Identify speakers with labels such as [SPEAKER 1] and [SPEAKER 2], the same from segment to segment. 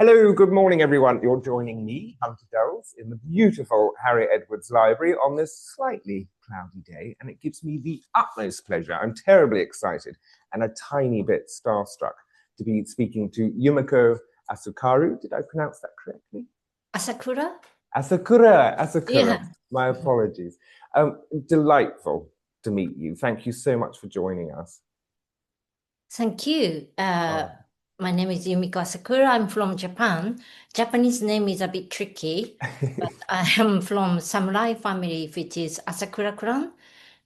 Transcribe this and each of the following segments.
[SPEAKER 1] Hello, good morning, everyone. You're joining me, Hunter Dells, in the beautiful Harriet Edwards Library on this slightly cloudy day, and it gives me the utmost pleasure. I'm terribly excited and a tiny bit starstruck to be speaking to Yumiko Asakura. Did I pronounce that correctly?
[SPEAKER 2] Asakura?
[SPEAKER 1] Asakura.
[SPEAKER 2] Yeah,
[SPEAKER 1] My apologies. Delightful to meet you. Thank you so much for joining us.
[SPEAKER 2] thank you.
[SPEAKER 1] Oh.
[SPEAKER 2] My name is Yumiko Asakura. I'm from Japan. Japanese name is a bit tricky, but I am from samurai family, which is Asakura clan.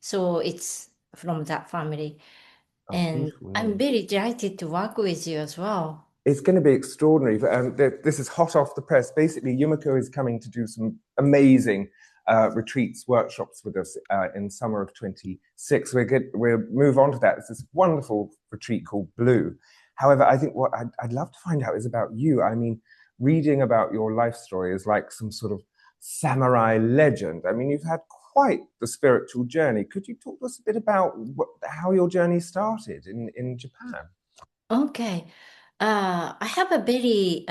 [SPEAKER 2] So it's from that family.
[SPEAKER 1] Oh,
[SPEAKER 2] And
[SPEAKER 1] beautiful
[SPEAKER 2] I'm
[SPEAKER 1] name.
[SPEAKER 2] very delighted to work with you as well.
[SPEAKER 1] It's going to be extraordinary. This is hot off the press. Basically, Yumiko is coming to do some amazing retreats, workshops with us in summer of 26. We'll move on to that. It's this wonderful retreat called Blue. However, I think what I'd love to find out is about you. I mean, reading about your life story is like some sort of samurai legend. I mean, you've had quite the spiritual journey. Could you talk to us a bit about how your journey started in Japan?
[SPEAKER 2] Okay. I have a very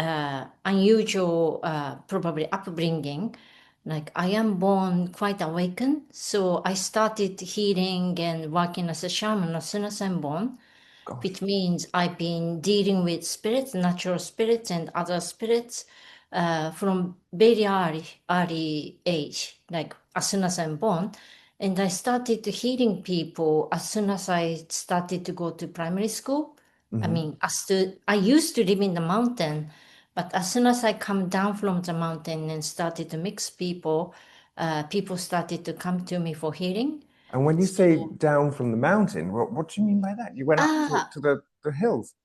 [SPEAKER 2] unusual, probably upbringing. Like I am born quite awakened, so I started healing and working as a shaman as soon as I'm born, which
[SPEAKER 1] Gosh.
[SPEAKER 2] means I've been dealing with spirits, natural spirits, and other spirits from very early age, like as soon as I'm born. And I started healing people as soon as I started to go to primary school. I
[SPEAKER 1] Hmm.
[SPEAKER 2] mean, I used to live in the mountain, but as soon as I come down from the mountain and started to mix people, people started to come to me for healing.
[SPEAKER 1] And when you say
[SPEAKER 2] So,
[SPEAKER 1] down from the mountain, what do you mean by that? You went up
[SPEAKER 2] ah,
[SPEAKER 1] to the hills.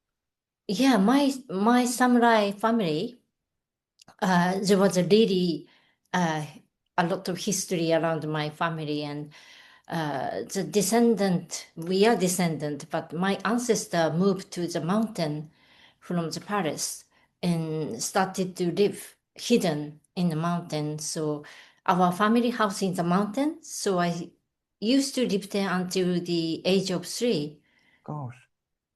[SPEAKER 2] yeah, my samurai family, there was a really uh, a lot of history around my family, and the descendant, we are descendant, but my ancestor moved to the mountain from the palace and started to live hidden in the mountain. So our family house in the mountain. So I used to live there until the age of 3.
[SPEAKER 1] Gosh,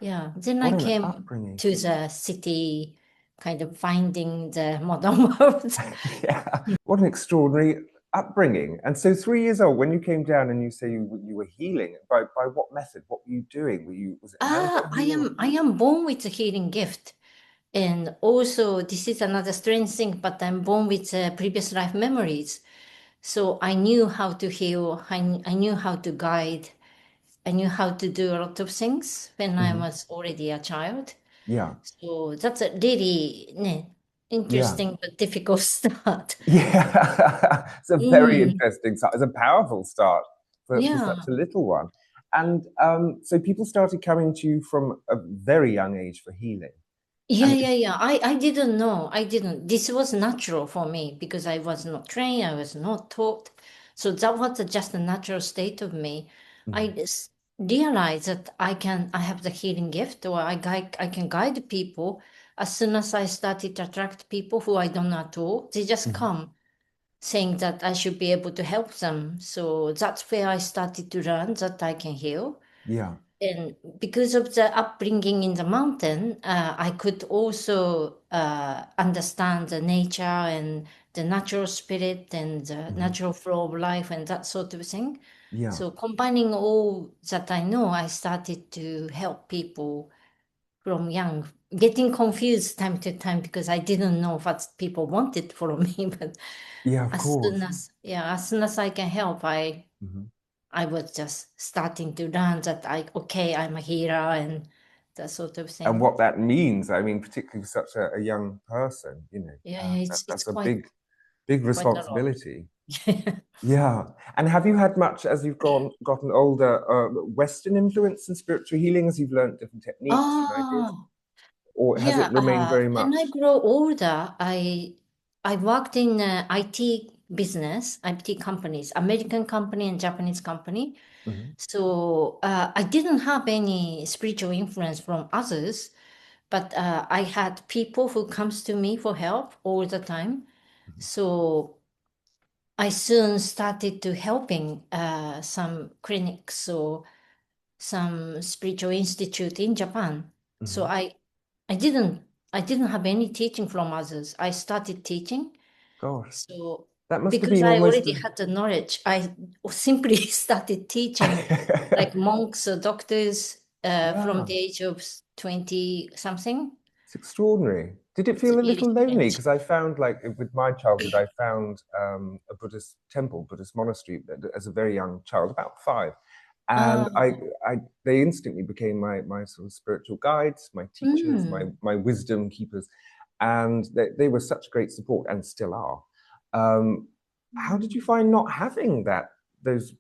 [SPEAKER 2] Yeah. Then I
[SPEAKER 1] what an
[SPEAKER 2] came
[SPEAKER 1] upbringing.
[SPEAKER 2] to the city, kind of finding the modern world.
[SPEAKER 1] Yeah, what an extraordinary upbringing. And so 3 years old, when you came down and you say you were healing, by what method? What were you doing? Was it animal
[SPEAKER 2] I
[SPEAKER 1] healing?
[SPEAKER 2] am I am born with a healing gift. And also, this is another strange thing, but I'm born with previous life memories. So I knew how to heal, I knew how to guide, I knew how to do a lot of things when I
[SPEAKER 1] Hmm.
[SPEAKER 2] was already a child.
[SPEAKER 1] Yeah,
[SPEAKER 2] So that's a really
[SPEAKER 1] yeah.
[SPEAKER 2] interesting but difficult start.
[SPEAKER 1] Yeah, it's a very
[SPEAKER 2] Mm,
[SPEAKER 1] interesting start. It's a powerful start for such
[SPEAKER 2] yeah.
[SPEAKER 1] a little one. And so people started coming to you from a very young age for healing.
[SPEAKER 2] Yeah,
[SPEAKER 1] And
[SPEAKER 2] yeah, yeah. I didn't know. I didn't. This was natural for me because I was not trained, I was not taught. So that was just a natural state of me. I
[SPEAKER 1] Mhm,
[SPEAKER 2] just realized that I have the healing gift, or I can guide people. As soon as I started to attract people who I don't know at all, they just
[SPEAKER 1] mhm,
[SPEAKER 2] come saying that I should be able to help them. So that's where I started to learn that I can heal.
[SPEAKER 1] yeah.
[SPEAKER 2] And because of the upbringing in the mountain, I could also understand the nature and the natural spirit and the
[SPEAKER 1] Mhm,
[SPEAKER 2] natural flow of life and that sort of thing.
[SPEAKER 1] yeah.
[SPEAKER 2] So combining all that I know, I started to help people from young, getting confused time to time because I didn't know what people wanted from me. But
[SPEAKER 1] Yeah, of
[SPEAKER 2] as soon
[SPEAKER 1] course.
[SPEAKER 2] as, yeah, as soon as I can help,
[SPEAKER 1] Mhm.
[SPEAKER 2] I was just starting to learn that okay, I'm a healer and that sort of
[SPEAKER 1] And
[SPEAKER 2] thing.
[SPEAKER 1] what that means, I mean, particularly for such a young person,
[SPEAKER 2] Yeah, yeah, it's
[SPEAKER 1] that's a
[SPEAKER 2] quite
[SPEAKER 1] big
[SPEAKER 2] quite a lot.
[SPEAKER 1] responsibility. Yeah. And have you had much as you've gotten older, Western influence in spiritual healing as you've learned different techniques and ideas?
[SPEAKER 2] Oh,
[SPEAKER 1] Or has it
[SPEAKER 2] yeah.
[SPEAKER 1] remained very
[SPEAKER 2] When I
[SPEAKER 1] much?
[SPEAKER 2] grow older, I worked in IT business, IT companies, American company and Japanese company.
[SPEAKER 1] Mhm,
[SPEAKER 2] So I didn't have any spiritual influence from others, but I had people who comes to me for help all the time.
[SPEAKER 1] mhm,
[SPEAKER 2] So I soon started to helping some clinics or some spiritual institute in Japan. So
[SPEAKER 1] mhm.
[SPEAKER 2] I didn't I didn't have any teaching from others. I started teaching.
[SPEAKER 1] Gosh,
[SPEAKER 2] So
[SPEAKER 1] that must have
[SPEAKER 2] because
[SPEAKER 1] been
[SPEAKER 2] I
[SPEAKER 1] almost
[SPEAKER 2] already had the knowledge, I simply started teaching like monks or doctors from
[SPEAKER 1] yeah.
[SPEAKER 2] the age of 20 something.
[SPEAKER 1] It's extraordinary. Did it
[SPEAKER 2] It's
[SPEAKER 1] feel a
[SPEAKER 2] really
[SPEAKER 1] little lonely?
[SPEAKER 2] strange.
[SPEAKER 1] Because I found, like, with my childhood, I found a Buddhist temple, Buddhist monastery as a very young child, about 5. And
[SPEAKER 2] Uh,
[SPEAKER 1] they instantly became my sort of spiritual guides, my teachers,
[SPEAKER 2] mm,
[SPEAKER 1] my wisdom keepers. And they were such great support and still are. Um, how did you find not having those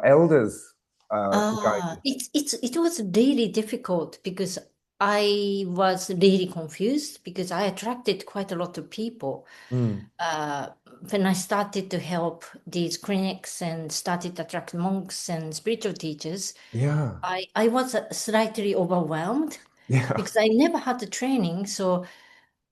[SPEAKER 1] elders to guide you?
[SPEAKER 2] it was really difficult because I was really confused because I attracted quite a lot of people.
[SPEAKER 1] Mm,
[SPEAKER 2] Uh, when I started to help these clinics and started to attract monks and spiritual teachers,
[SPEAKER 1] yeah,
[SPEAKER 2] I was slightly overwhelmed
[SPEAKER 1] yeah.
[SPEAKER 2] because I never had the training. So,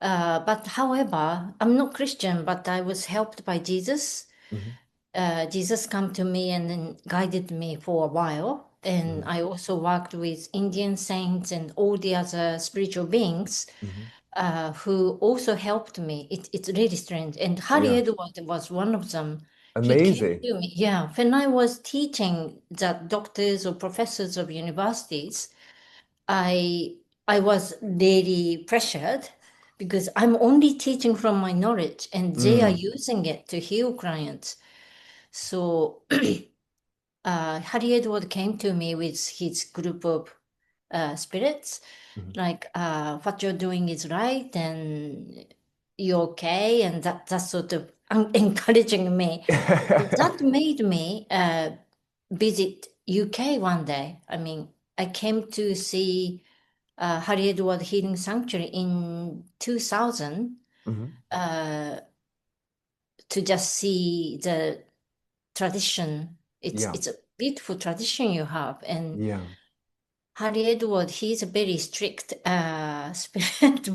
[SPEAKER 2] but however, I'm not Christian, but I was helped by Jesus.
[SPEAKER 1] Mhm,
[SPEAKER 2] Jesus come to me and then guided me for a while. And
[SPEAKER 1] mhm,
[SPEAKER 2] I also worked with Indian saints and all the other spiritual beings
[SPEAKER 1] mhm.
[SPEAKER 2] who also helped me. It's really strange. And Harry
[SPEAKER 1] Yeah.
[SPEAKER 2] Edward was one of them. He came
[SPEAKER 1] Amazing.
[SPEAKER 2] to me, yeah, when I was teaching the doctors or professors of universities, I I was really pressured because I'm only teaching from my knowledge and they are
[SPEAKER 1] Mm,
[SPEAKER 2] using it to heal clients. So Harry Edward came to me with his group of spirits,
[SPEAKER 1] mhm.
[SPEAKER 2] like what you're doing is right and you're okay, and that sort of encouraging me. And that made me visit UK one day. I mean, I came to see Harry Edward Healing Sanctuary in 2000
[SPEAKER 1] Mhm.
[SPEAKER 2] uh, to just see the tradition.
[SPEAKER 1] Yeah,
[SPEAKER 2] It's a beautiful tradition you have, and
[SPEAKER 1] yeah.
[SPEAKER 2] Harry Edward, he's a very strict spirit,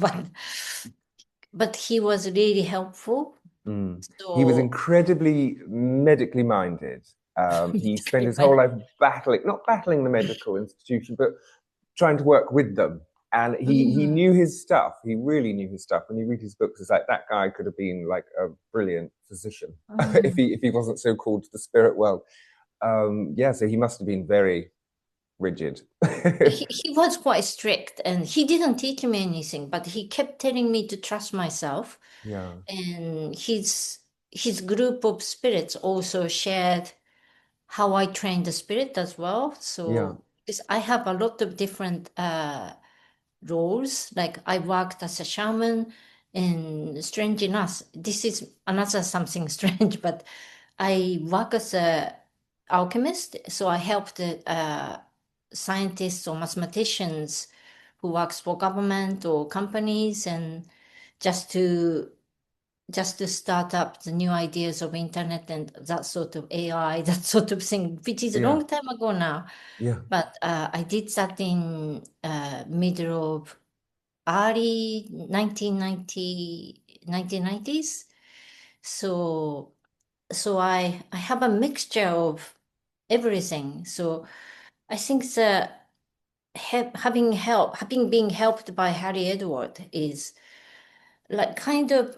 [SPEAKER 2] but he was really helpful.
[SPEAKER 1] Mm. He was
[SPEAKER 2] So
[SPEAKER 1] incredibly medically minded. He spent
[SPEAKER 2] medically
[SPEAKER 1] his whole
[SPEAKER 2] minded.
[SPEAKER 1] life not battling the medical institution, but trying to work with them. And he
[SPEAKER 2] Mm,
[SPEAKER 1] knew his stuff. He really knew his stuff. When you read his books, it's like that guy could have been like a brilliant physician if
[SPEAKER 2] mm.
[SPEAKER 1] he wasn't so called to the spirit world. Yeah, so he must have been very rigid.
[SPEAKER 2] He was quite strict, and he didn't teach me anything, but he kept telling me to trust myself.
[SPEAKER 1] Yeah,
[SPEAKER 2] And his group of spirits also shared how I train the spirit as well.
[SPEAKER 1] yeah.
[SPEAKER 2] So I have a lot of different roles. Like I worked as a shaman, and strange enough, this is another something strange, but I work as a alchemist. So I helped scientists or mathematicians who works for government or companies, and just to just to start up the new ideas of internet and that sort of AI, that sort of thing, which is a
[SPEAKER 1] Yeah,
[SPEAKER 2] long time ago now.
[SPEAKER 1] yeah.
[SPEAKER 2] But I did that in middle of early 1990s. So I have a mixture of everything. So I think the having been helped by Harry Edward is like kind of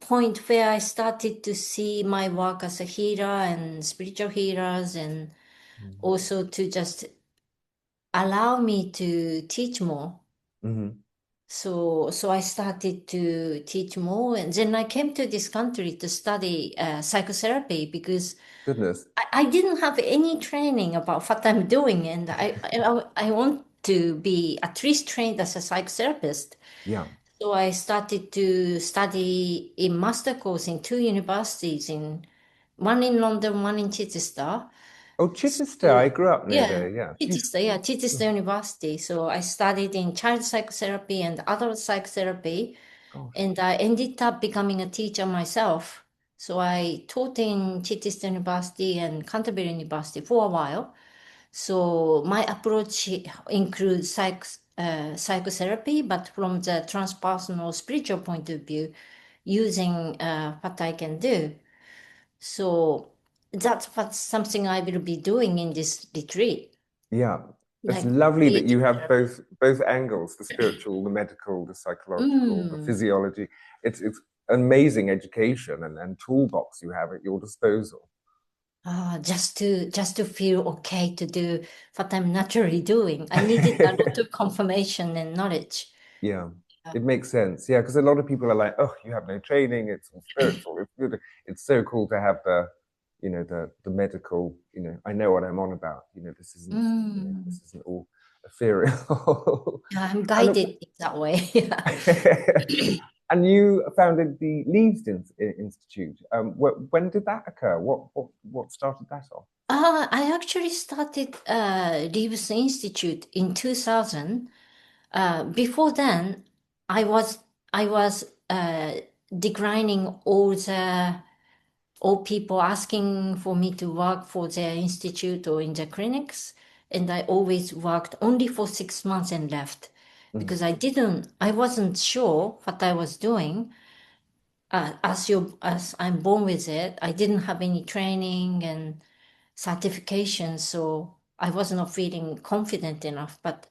[SPEAKER 2] point where I started to see my work as a healer and spiritual healers, and
[SPEAKER 1] Mm-hmm.
[SPEAKER 2] also to just allow me to teach more.
[SPEAKER 1] Mm-hmm.
[SPEAKER 2] So I started to teach more, and then I came to this country to study psychotherapy because
[SPEAKER 1] Goodness.
[SPEAKER 2] I didn't have any training about what I'm doing, and I want to be at least trained as a psychotherapist.
[SPEAKER 1] Yeah.
[SPEAKER 2] So I started to study in master course in 2 universities, in one in London, one in Chichester.
[SPEAKER 1] Oh, Chichester. I
[SPEAKER 2] So
[SPEAKER 1] grew up near
[SPEAKER 2] yeah,
[SPEAKER 1] there. Yeah.
[SPEAKER 2] Chichester,
[SPEAKER 1] Beautiful.
[SPEAKER 2] yeah, Chichester University. So I studied in child psychotherapy and adult psychotherapy,
[SPEAKER 1] Gosh.
[SPEAKER 2] and I ended up becoming a teacher myself. So I taught in Chichester University and Canterbury University for a while. So my approach includes psychotherapy, but from the transpersonal spiritual point of view, using what I can do. So that's what something I will be doing in this retreat.
[SPEAKER 1] Yeah. It's
[SPEAKER 2] like
[SPEAKER 1] lovely that you
[SPEAKER 2] creative
[SPEAKER 1] have
[SPEAKER 2] therapy.
[SPEAKER 1] both angles, the spiritual, the medical, the psychological, the
[SPEAKER 2] Mm.
[SPEAKER 1] physiology. It's amazing education and toolbox you have at your disposal.
[SPEAKER 2] Just to feel okay to do what I'm naturally doing. I needed a lot of confirmation and knowledge.
[SPEAKER 1] Yeah,
[SPEAKER 2] Yeah.
[SPEAKER 1] it makes sense. Yeah, because a lot of people are like, "Oh, you have no training. It's all spiritual. It's good. It's so cool to have the medical. I know what I'm on about.
[SPEAKER 2] Mm.
[SPEAKER 1] This isn't all ethereal."
[SPEAKER 2] Yeah, I'm
[SPEAKER 1] And
[SPEAKER 2] guided in that way. Yeah.
[SPEAKER 1] and you founded the Leeds Institute. When did that occur? What started that off?
[SPEAKER 2] I actually started Leaves Institute in 2000. Before then, I was I was declining all people asking for me to work for their institute or in the clinics, and I always worked only for 6 months and left
[SPEAKER 1] Mhm.
[SPEAKER 2] because I wasn't sure what I was doing. As I'm born with it, I didn't have any training and certification, so I was not feeling confident enough. But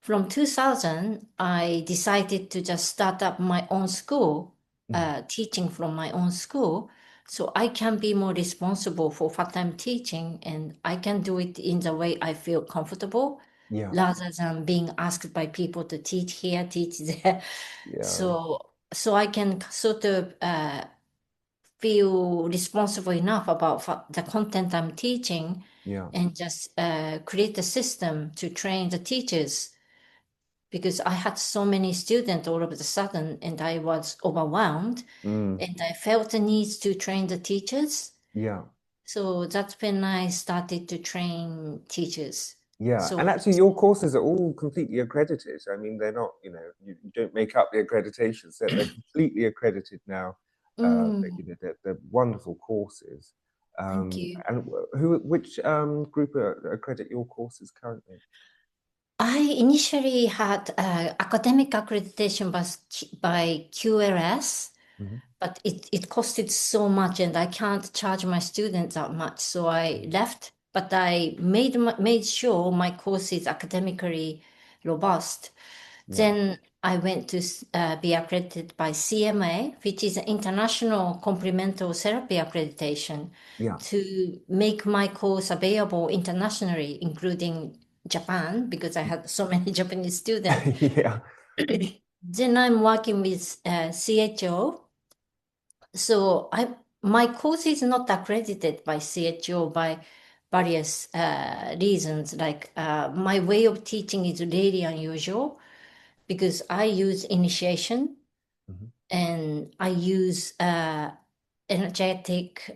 [SPEAKER 2] from 2000, I decided to just start up my own school,
[SPEAKER 1] Mhm.
[SPEAKER 2] teaching from my own school. So I can be more responsible for what I'm teaching and I can do it in the way I feel comfortable
[SPEAKER 1] Yeah,
[SPEAKER 2] rather than being asked by people to teach here, teach there.
[SPEAKER 1] yeah,
[SPEAKER 2] So I can sort of feel responsible enough about the content I'm teaching
[SPEAKER 1] yeah.
[SPEAKER 2] and just create a system to train the teachers because I had so many students all of a sudden and I was overwhelmed
[SPEAKER 1] Mm,
[SPEAKER 2] and I felt the need to train the teachers.
[SPEAKER 1] yeah.
[SPEAKER 2] So that's when I started to train teachers.
[SPEAKER 1] Yeah, and
[SPEAKER 2] So,
[SPEAKER 1] actually, your courses are all completely accredited. I mean, they're not, you don't make up the accreditations. They're completely accredited now.
[SPEAKER 2] mm,
[SPEAKER 1] They're wonderful courses.
[SPEAKER 2] thank you.
[SPEAKER 1] And which group accredit your courses currently?
[SPEAKER 2] I initially had academic accreditation by QLS,
[SPEAKER 1] Hmm.
[SPEAKER 2] but it costed so much and I can't charge my students that much. So I left, but I made sure my course is academically robust.
[SPEAKER 1] Yeah,
[SPEAKER 2] Then I went to be accredited by CMA, which is an International Complementary Therapy Accreditation,
[SPEAKER 1] yeah,
[SPEAKER 2] to make my course available internationally, including Japan, because I had so many Japanese students.
[SPEAKER 1] yeah.
[SPEAKER 2] Then I'm working with CHO. So my course is not accredited by CHO by various reasons. Like my way of teaching is really unusual because I use initiation
[SPEAKER 1] Hmm.
[SPEAKER 2] and I use energetic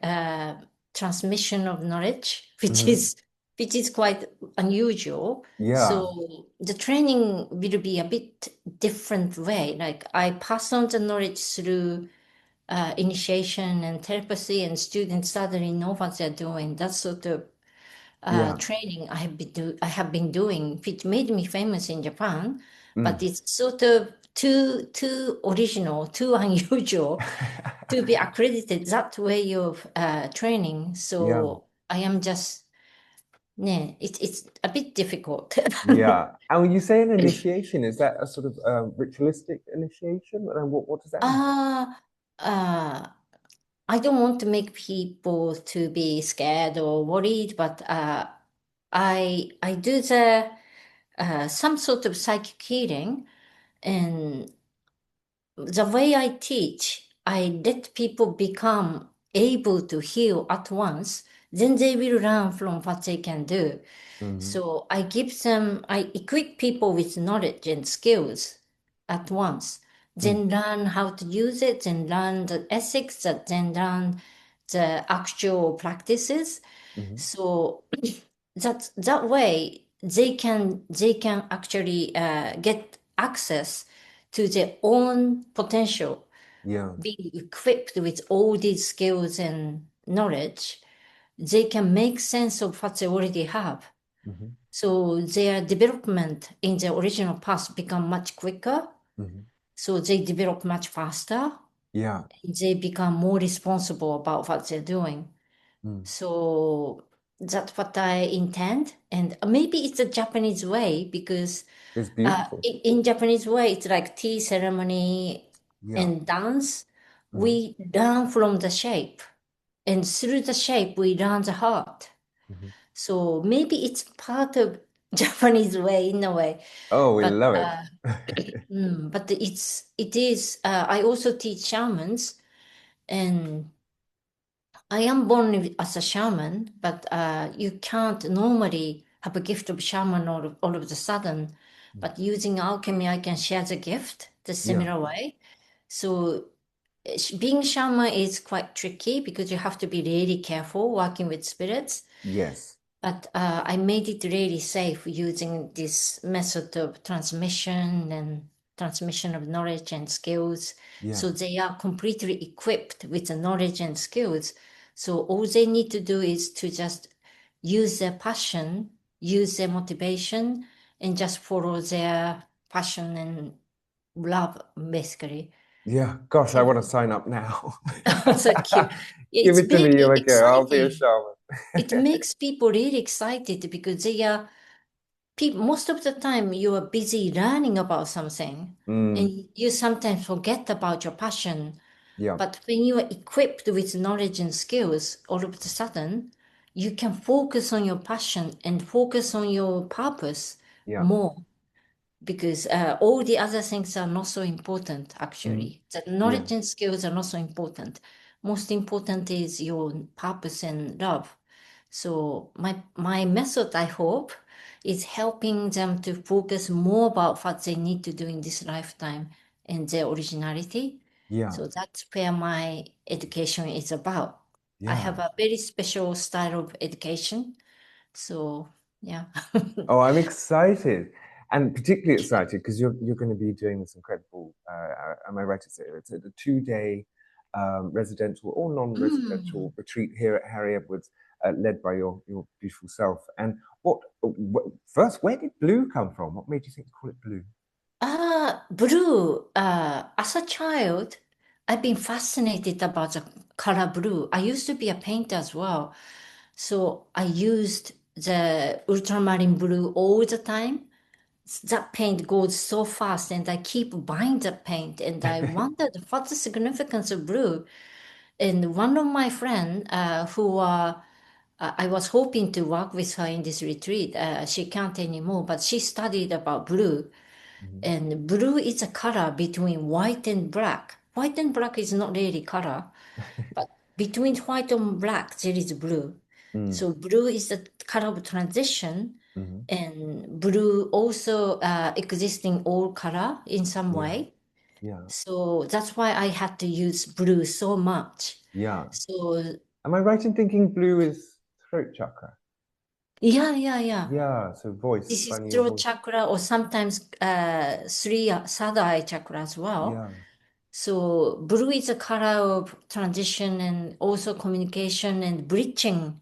[SPEAKER 2] transmission of knowledge,
[SPEAKER 1] Hmm.
[SPEAKER 2] which is quite unusual.
[SPEAKER 1] Yeah,
[SPEAKER 2] So the training will be a bit different way. Like I pass on the knowledge through initiation and telepathy, and students suddenly know what they're doing. That sort of
[SPEAKER 1] yeah.
[SPEAKER 2] training I have been doing, which made me famous in Japan, but
[SPEAKER 1] Mm.
[SPEAKER 2] it's sort of too original, too unusual to be accredited that way of training.
[SPEAKER 1] Yeah,
[SPEAKER 2] So I am just, yeah, it's a bit difficult.
[SPEAKER 1] yeah. And when you say an initiation, is that a sort of ritualistic initiation? And what does that mean?
[SPEAKER 2] Uh, uh, I don't want to make people to be scared or worried, but I do some sort of psychic healing, and the way I teach, I let people become able to heal at once. Then they will learn from what they can do.
[SPEAKER 1] Hmm.
[SPEAKER 2] So I equip people with knowledge and skills at once,
[SPEAKER 1] Mm.
[SPEAKER 2] then learn how to use it, then learn the ethics, then learn the actual practices.
[SPEAKER 1] Hmm.
[SPEAKER 2] So that way they can actually get access to their own potential,
[SPEAKER 1] Yeah.
[SPEAKER 2] being equipped with all these skills and knowledge. They can make sense of what they already have.
[SPEAKER 1] Hmm.
[SPEAKER 2] So their development in the original path become much quicker.
[SPEAKER 1] Hmm.
[SPEAKER 2] So they develop much faster.
[SPEAKER 1] Yeah.
[SPEAKER 2] They become more responsible about what they're doing.
[SPEAKER 1] Mm.
[SPEAKER 2] So that's what I intend. And maybe it's a Japanese way because
[SPEAKER 1] It's beautiful.
[SPEAKER 2] in Japanese way, it's like tea ceremony
[SPEAKER 1] Yeah.
[SPEAKER 2] and dance.
[SPEAKER 1] Hmm.
[SPEAKER 2] We learn from the shape, and through the shape, we learn the heart.
[SPEAKER 1] Hmm.
[SPEAKER 2] So maybe it's part of Japanese way in a way,
[SPEAKER 1] Oh, we
[SPEAKER 2] but
[SPEAKER 1] love it.
[SPEAKER 2] but it is. I also teach shamans, and I am born as a shaman, but you can't normally have a gift of shaman all of a sudden. But using alchemy, I can share the gift the
[SPEAKER 1] Yeah.
[SPEAKER 2] similar way. So being shaman is quite tricky because you have to be really careful working with spirits.
[SPEAKER 1] Yes.
[SPEAKER 2] But I made it really safe using this method of transmission of knowledge and skills.
[SPEAKER 1] Yeah.
[SPEAKER 2] So they are completely equipped with the knowledge and skills. So all they need to do is to just use their passion, use their motivation, and just follow their passion and love, basically.
[SPEAKER 1] Yeah. Gosh, I
[SPEAKER 2] So,
[SPEAKER 1] want to sign up now.
[SPEAKER 2] thank you.
[SPEAKER 1] Give
[SPEAKER 2] It's
[SPEAKER 1] it to me,
[SPEAKER 2] very
[SPEAKER 1] Yumiko. I'll be a
[SPEAKER 2] exciting.
[SPEAKER 1] shaman.
[SPEAKER 2] It makes people really excited because they are most of the time you are busy learning about something
[SPEAKER 1] Mm,
[SPEAKER 2] and you sometimes forget about your passion.
[SPEAKER 1] yeah.
[SPEAKER 2] But when you are equipped with knowledge and skills, all of a sudden you can focus on your passion and focus on your purpose
[SPEAKER 1] Yeah.
[SPEAKER 2] more because all the other things are not so important
[SPEAKER 1] Mm,
[SPEAKER 2] actually. The
[SPEAKER 1] yeah.
[SPEAKER 2] knowledge and skills are not so important. Most important is your purpose and love. So my method, I hope, is helping them to focus more about what they need to do in this lifetime and their originality.
[SPEAKER 1] Yeah.
[SPEAKER 2] So that's where my education is about. I
[SPEAKER 1] Yeah.
[SPEAKER 2] have a very special style of education. So yeah.
[SPEAKER 1] Oh, I'm excited, and particularly excited because you're going to be doing this incredible. Am I right to say it's a 2 day residential or
[SPEAKER 2] Mm.
[SPEAKER 1] non-residential retreat here at Harry Edwards, led by your beautiful self? And first, where did blue come from? What made you think to call it blue?
[SPEAKER 2] Blue. As a child, I've been fascinated about the color blue. I used to be a painter as well. So I used the ultramarine blue all the time. That paint goes so fast, and I keep buying the paint. And I wondered what's the significance of blue. And one of my friends, I was hoping to work with her in this retreat. She can't anymore, but she studied about blue.
[SPEAKER 1] Mhm.
[SPEAKER 2] And blue is a color between white and black. White and black is not really color, but between white and black, there is blue.
[SPEAKER 1] Mm,
[SPEAKER 2] So blue is the color of transition,
[SPEAKER 1] mhm.
[SPEAKER 2] and blue also exists in all color in some
[SPEAKER 1] Yeah,
[SPEAKER 2] way.
[SPEAKER 1] yeah,
[SPEAKER 2] So that's why I had to use blue so much.
[SPEAKER 1] yeah.
[SPEAKER 2] So
[SPEAKER 1] Am I right in thinking blue is throat chakra?
[SPEAKER 2] yeah, yeah, yeah.
[SPEAKER 1] Yeah, so voice,
[SPEAKER 2] This is
[SPEAKER 1] finding your
[SPEAKER 2] throat
[SPEAKER 1] voice.
[SPEAKER 2] chakra or sometimes third eye chakra as well.
[SPEAKER 1] Yeah.
[SPEAKER 2] So blue is a color of transition and also communication and bridging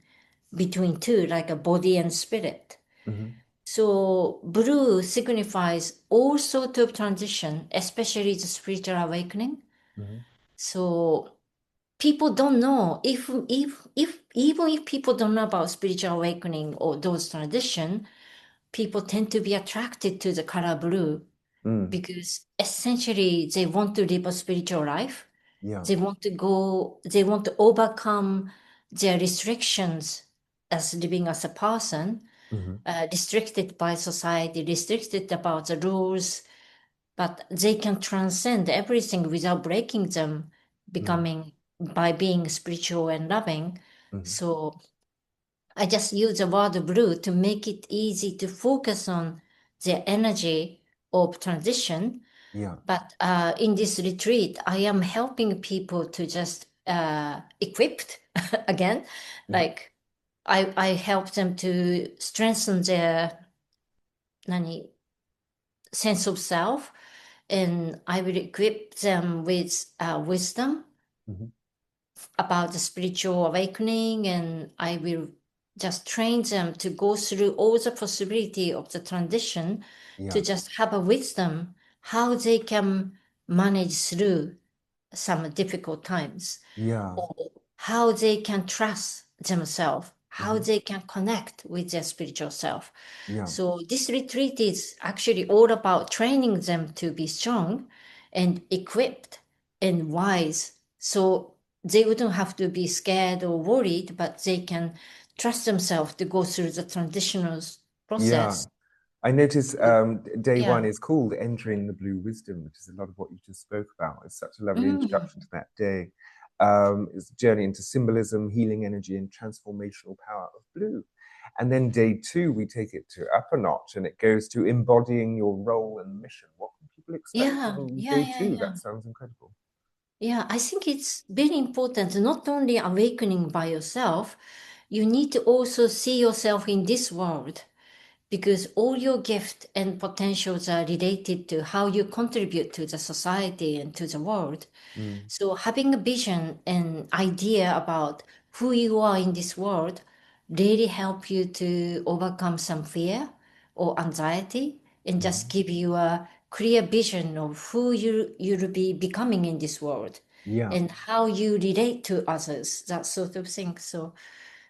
[SPEAKER 2] between two, like a body and spirit.
[SPEAKER 1] Hmm.
[SPEAKER 2] So blue signifies all sort of transition, especially the spiritual awakening.
[SPEAKER 1] Hmm.
[SPEAKER 2] So people don't know if even if people don't know about spiritual awakening or those transition, people tend to be attracted to the color blue
[SPEAKER 1] Mm,
[SPEAKER 2] because essentially they want to live a spiritual life.
[SPEAKER 1] yeah.
[SPEAKER 2] They want to overcome their restrictions as living as a person,
[SPEAKER 1] Hmm.
[SPEAKER 2] restricted by society, restricted about the rules, but they can transcend everything without breaking them,
[SPEAKER 1] Mm,
[SPEAKER 2] becoming by being spiritual and loving.
[SPEAKER 1] hmm.
[SPEAKER 2] So I just use the word blue to make it easy to focus on the energy of transition.
[SPEAKER 1] Yeah.
[SPEAKER 2] But in this retreat, I am helping people to just equipped again.
[SPEAKER 1] Hmm.
[SPEAKER 2] Like I help them to strengthen their nani, sense of self, and I will equip them with wisdom
[SPEAKER 1] Hmm.
[SPEAKER 2] about the spiritual awakening, and I will just train them to go through all the possibility of the transition to
[SPEAKER 1] Yeah.
[SPEAKER 2] just have a wisdom how they can manage through some difficult times
[SPEAKER 1] Yeah.
[SPEAKER 2] or how they can trust themselves, how they can connect with their spiritual self.
[SPEAKER 1] Yeah.
[SPEAKER 2] So this retreat is actually all about training them to be strong and equipped and wise. So they wouldn't have to be scared or worried, but they can trust themselves to go through the transitional
[SPEAKER 1] Yeah.
[SPEAKER 2] process.
[SPEAKER 1] I notice day one
[SPEAKER 2] Yeah.
[SPEAKER 1] is called Entering the Blue Wisdom, which is a lot of what you just spoke about. It's such a lovely
[SPEAKER 2] Mm.
[SPEAKER 1] introduction to that day. It's a journey into symbolism, healing energy, and transformational power of blue. And then day two, we take it to up a notch and it goes to embodying your role and mission. What can people expect
[SPEAKER 2] Yeah,
[SPEAKER 1] on
[SPEAKER 2] yeah,
[SPEAKER 1] day
[SPEAKER 2] yeah,
[SPEAKER 1] two?
[SPEAKER 2] yeah.
[SPEAKER 1] That sounds incredible.
[SPEAKER 2] Yeah, I think it's very important, not only awakening by yourself, you need to also see yourself in this world because all your gifts and potentials are related to how you contribute to the society and to the world.
[SPEAKER 1] Mm.
[SPEAKER 2] So having a vision and idea about who you are in this world really help you to overcome some fear or anxiety and just
[SPEAKER 1] Mhm.
[SPEAKER 2] give you a clear vision of who you'll be becoming in this world
[SPEAKER 1] Yeah.
[SPEAKER 2] and how you relate to others, that sort of thing. So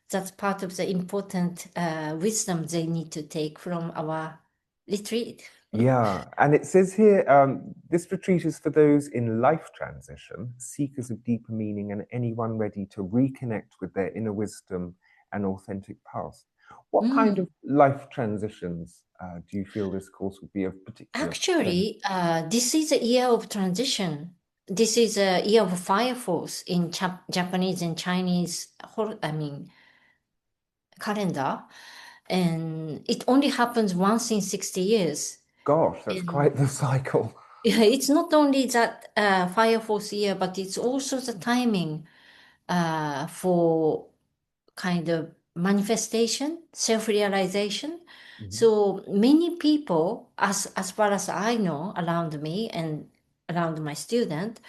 [SPEAKER 2] that's part of the important wisdom they need to take from our retreat.
[SPEAKER 1] Yeah, and it says here this retreat is for those in life transition, seekers of deeper meaning, and anyone ready to reconnect with their inner wisdom and authentic past. What kind
[SPEAKER 2] Mm.
[SPEAKER 1] of life transitions do you feel this course would be of particular benefit?
[SPEAKER 2] Actually, this is a year of transition. This is a year of fire force in Japanese and Chinese, calendar, and it only happens once in 60 years.
[SPEAKER 1] Gosh, that's
[SPEAKER 2] And
[SPEAKER 1] quite the cycle.
[SPEAKER 2] yeah, it's not only that fire force year, but it's also the timing for kind of manifestation, self-realization.
[SPEAKER 1] Mhm.
[SPEAKER 2] So many people, as far as I know, around me and around my student,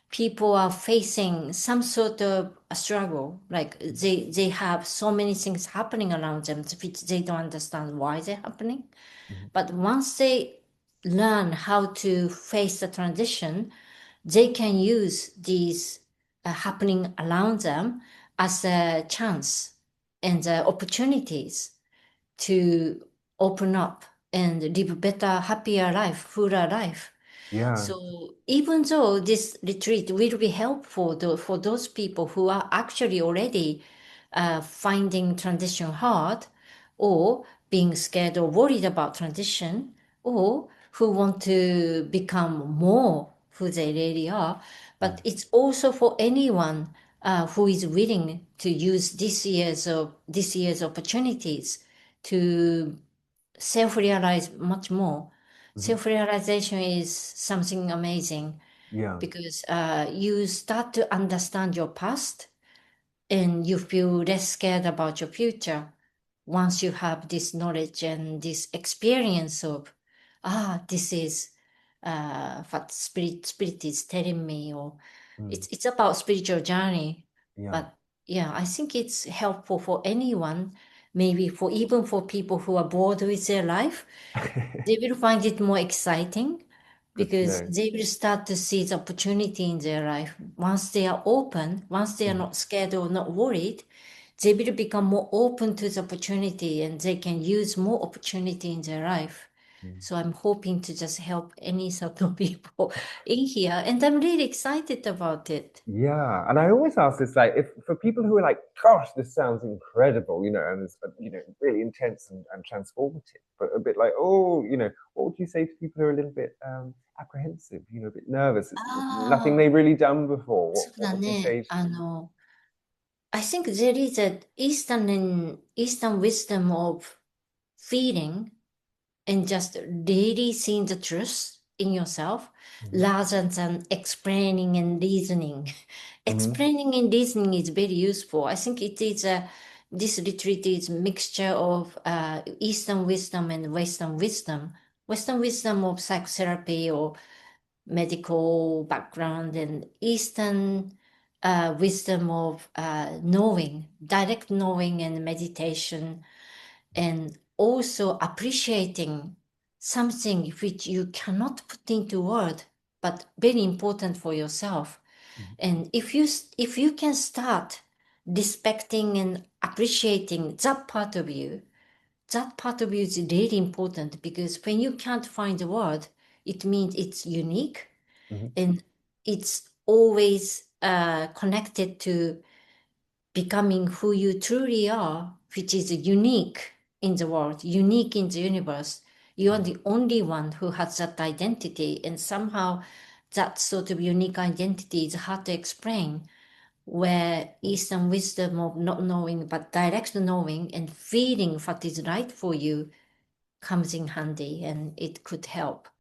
[SPEAKER 2] people are facing some sort of a struggle. Like they have so many things happening around them which they don't understand why they're happening.
[SPEAKER 1] Mhm.
[SPEAKER 2] But once they learn how to face the transition, they can use these happening around them as a chance and opportunities to open up and live a better, happier life, fuller life.
[SPEAKER 1] Yeah.
[SPEAKER 2] So even though this retreat will be helpful for those people who are actually already finding transition hard or being scared or worried about transition or who want to become more who they really are,
[SPEAKER 1] Mm.
[SPEAKER 2] but it's also for anyone who is willing to use this year's opportunities to self-realize much more.
[SPEAKER 1] Mhm.
[SPEAKER 2] Self-realization is something amazing
[SPEAKER 1] Yeah.
[SPEAKER 2] because you start to understand your past and you feel less scared about your future once you have this knowledge and this experience of this is what spirit is telling me, or
[SPEAKER 1] Mm.
[SPEAKER 2] it's about spiritual journey.
[SPEAKER 1] Yeah.
[SPEAKER 2] But yeah, I think it's helpful for anyone, maybe for even for people who are bored with their life, they will find it more exciting
[SPEAKER 1] Good to
[SPEAKER 2] because
[SPEAKER 1] know.
[SPEAKER 2] they will start to see the opportunity in their life. Once they are open, once they are
[SPEAKER 1] Mhm.
[SPEAKER 2] not scared or not worried, they will become more open to the opportunity and they can use more opportunity in their life.
[SPEAKER 1] Mm.
[SPEAKER 2] So I'm hoping to just help any sort of people in here, and I'm really excited about it.
[SPEAKER 1] Yeah, and I always ask this, like, if for people who are like, "Gosh, this sounds incredible," and it's really intense and transformative, but a bit like, "Oh," what would you say to people who are a little bit apprehensive, a bit nervous? It's nothing
[SPEAKER 2] ああ、
[SPEAKER 1] they've really done before. What
[SPEAKER 2] そう
[SPEAKER 1] what
[SPEAKER 2] だ
[SPEAKER 1] would you say
[SPEAKER 2] ね。
[SPEAKER 1] to them?
[SPEAKER 2] I think there is a Eastern wisdom of feeling and just really seeing the truth in yourself
[SPEAKER 1] Hmm.
[SPEAKER 2] rather than explaining and reasoning.
[SPEAKER 1] Hmm.
[SPEAKER 2] Explaining and reasoning is very useful. I think it is a this retreat is mixture of Eastern wisdom and Western wisdom. Western wisdom of psychotherapy or medical background, and Eastern wisdom of knowing, direct knowing and meditation, and also appreciating something which you cannot put into word, but very important for yourself.
[SPEAKER 1] Hmm.
[SPEAKER 2] And if you can start respecting and appreciating that part of you, is really important, because when you can't find the word, it means it's unique.
[SPEAKER 1] Mhm.
[SPEAKER 2] And it's always connected to becoming who you truly are, which is unique in the world, unique in the universe. You are the only one who has that identity, and somehow that sort of unique identity is hard to explain, where Eastern wisdom of not knowing but direct knowing and feeling what is right for you comes in handy, and it could help.